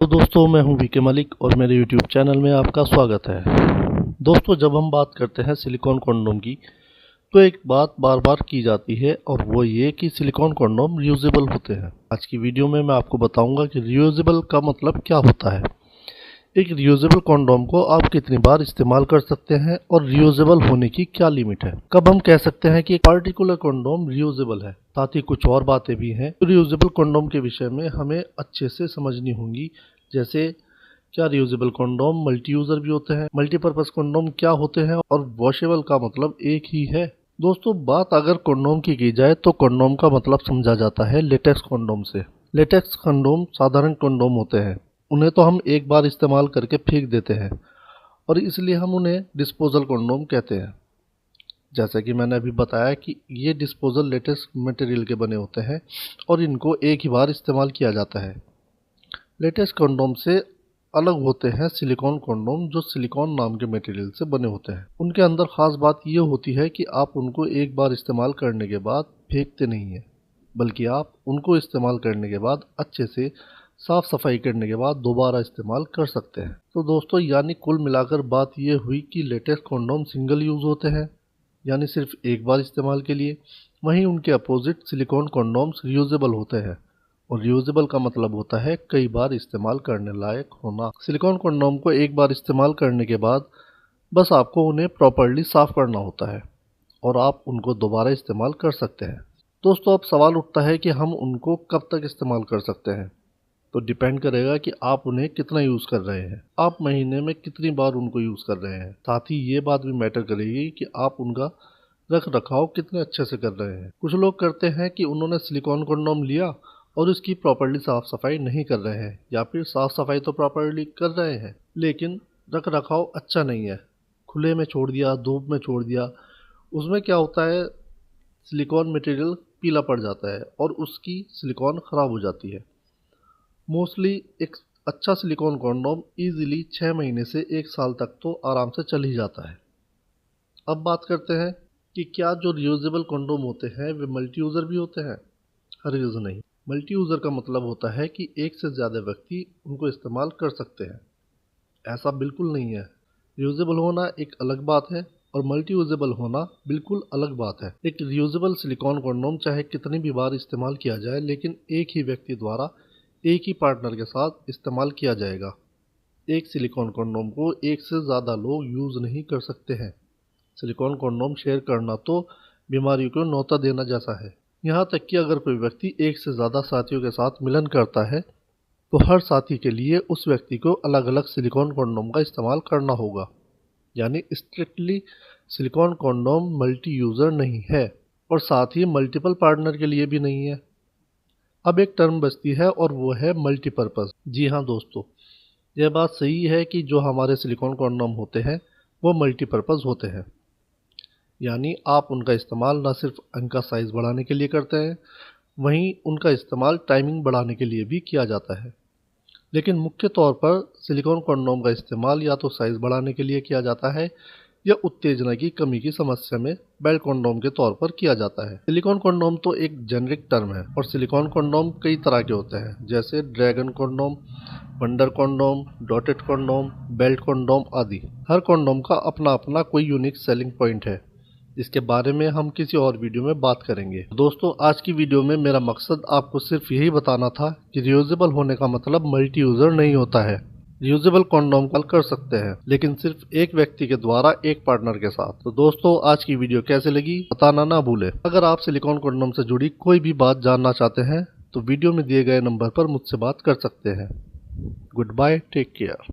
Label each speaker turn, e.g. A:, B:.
A: तो दोस्तों मैं हूं वीके मलिक और मेरे यूट्यूब चैनल में आपका स्वागत है। दोस्तों जब हम बात करते हैं सिलिकॉन कंडोम की तो एक बात बार बार की जाती है और वो ये कि सिलिकॉन कंडोम रियूजेबल होते हैं। आज की वीडियो में मैं आपको बताऊंगा कि रियूजेबल का मतलब क्या होता है, एक रियूजेबल कंडोम को आप कितनी बार इस्तेमाल कर सकते हैं और रियूजेबल होने की क्या लिमिट है। कब हम कह सकते हैं कि एक पार्टिकुलर कंडोम रियूजेबल है। साथ ही कुछ और बातें भी हैं तो रियूजेबल कंडोम के विषय में हमें अच्छे से समझनी होंगी, जैसे क्या रियूजेबल कंडोम मल्टी यूजर भी होते हैं, मल्टीपर्पज कंडोम क्या होते हैं और वॉशेबल का मतलब एक ही है। दोस्तों बात अगर कंडोम की जाए तो कंडोम का मतलब समझा जाता है लेटेक्स कंडोम से। लेटेक्स कंडोम साधारण कंडोम होते हैं, उन्हें तो हम एक बार इस्तेमाल करके फेंक देते हैं और इसलिए हम उन्हें डिस्पोजल कंडोम कहते हैं। जैसा कि मैंने अभी बताया कि ये डिस्पोजल लेटेक्स मटेरियल के बने होते हैं और इनको एक ही बार इस्तेमाल किया जाता है। लेटेक्स कंडोम से अलग होते हैं सिलिकॉन कंडोम, जो सिलिकॉन नाम के मटेरियल से बने होते हैं। उनके अंदर खास बात यह होती है कि आप उनको एक बार इस्तेमाल करने के बाद फेंकते नहीं हैं, बल्कि आप उनको इस्तेमाल करने के बाद अच्छे से साफ सफाई करने के बाद दोबारा इस्तेमाल कर सकते हैं। तो दोस्तों यानी कुल मिलाकर बात यह हुई कि लेटेक्स कंडोम सिंगल यूज होते हैं, यानी सिर्फ एक बार इस्तेमाल के लिए। वहीं उनके अपोजिट सिलिकॉन कंडोम्स रियूजेबल होते हैं और रियूजेबल का मतलब होता है कई बार इस्तेमाल करने लायक होना। सिलिकॉन कंडोम को एक बार इस्तेमाल करने के बाद बस आपको उन्हें प्रॉपर्ली साफ करना होता है और आप उनको दोबारा इस्तेमाल कर सकते हैं। दोस्तों अब सवाल उठता है कि हम उनको कब तक इस्तेमाल कर सकते हैं। तो डिपेंड करेगा कि आप उन्हें कितना यूज़ कर रहे हैं, आप महीने में कितनी बार उनको यूज़ कर रहे हैं। साथ ही ये बात भी मैटर करेगी कि आप उनका रख रखाव कितने अच्छे से कर रहे हैं। कुछ लोग करते हैं कि उन्होंने सिलिकॉन कंडोम लिया और उसकी प्रॉपर्ली साफ सफाई नहीं कर रहे हैं, या फिर साफ सफाई तो प्रॉपर्ली कर रहे हैं लेकिन रख रखाव अच्छा नहीं है, खुले में छोड़ दिया, धूप में छोड़ दिया। उसमें क्या होता है, सिलिकॉन मटेरियल पीला पड़ जाता है और उसकी सिलिकॉन ख़राब हो जाती है। मोस्टली एक अच्छा सिलिकॉन कंडोम इजीली 6 महीने से 1 साल तक तो आराम से चल ही जाता है। अब बात करते हैं कि क्या जो रियूजेबल कंडोम होते हैं वे मल्टी यूज़र भी होते हैं। हरगिज़ नहीं। मल्टी यूज़र का मतलब होता है कि एक से ज़्यादा व्यक्ति उनको इस्तेमाल कर सकते हैं, ऐसा बिल्कुल नहीं है। रियूजेबल होना एक अलग बात है और मल्टी यूजेबल होना बिल्कुल अलग बात है। एक रियूजेबल सिलिकॉन कंडोम चाहे कितनी भी बार इस्तेमाल किया जाए लेकिन एक ही व्यक्ति द्वारा एक ही पार्टनर के साथ इस्तेमाल किया जाएगा। एक सिलिकॉन कंडोम को एक से ज़्यादा लोग यूज़ नहीं कर सकते हैं। सिलिकॉन कंडोम शेयर करना तो बीमारियों को न्योता देना जैसा है। यहाँ तक कि अगर कोई व्यक्ति एक से ज़्यादा साथियों के साथ मिलन करता है तो हर साथी के लिए उस व्यक्ति को अलग अलग सिलिकॉन कंडोम का इस्तेमाल करना होगा। यानी strictly silicon condom multi user नहीं है और साथ ही मल्टीपल पार्टनर के लिए भी नहीं है। अब एक टर्म बचती है और वो है मल्टीपर्पज़। जी हाँ दोस्तों, यह बात सही है कि जो हमारे सिलिकॉन कंडोम होते हैं वो मल्टीपर्पज़ होते हैं, यानी आप उनका इस्तेमाल न सिर्फ उनका साइज़ बढ़ाने के लिए करते हैं, वहीं उनका इस्तेमाल टाइमिंग बढ़ाने के लिए भी किया जाता है। लेकिन मुख्य तौर पर सिलिकॉन कंडोम का इस्तेमाल या तो साइज़ बढ़ाने के लिए किया जाता है या उत्तेजना की कमी की समस्या में बेल्ट कंडोम के तौर पर किया जाता है। सिलिकॉन कंडोम तो एक जेनरिक टर्म है और सिलिकॉन कंडोम कई तरह के होते हैं, जैसे dragon condom, wonder condom, dotted condom, belt condom आदि। हर कंडोम का अपना अपना कोई यूनिक सेलिंग पॉइंट है, इसके बारे में हम किसी और वीडियो में बात करेंगे। दोस्तों आज की वीडियो में मेरा मकसद आपको सिर्फ यही बताना था कि रियूजेबल होने का मतलब मल्टी यूज़र नहीं होता है। रियूजेबल कंडोम कॉल कर सकते हैं लेकिन सिर्फ एक व्यक्ति के द्वारा एक पार्टनर के साथ। तो दोस्तों आज की वीडियो कैसे लगी बताना ना भूले। अगर आप सिलिकॉन कंडोम से जुड़ी कोई भी बात जानना चाहते हैं तो वीडियो में दिए गए नंबर पर मुझसे बात कर सकते हैं। Good bye, take care.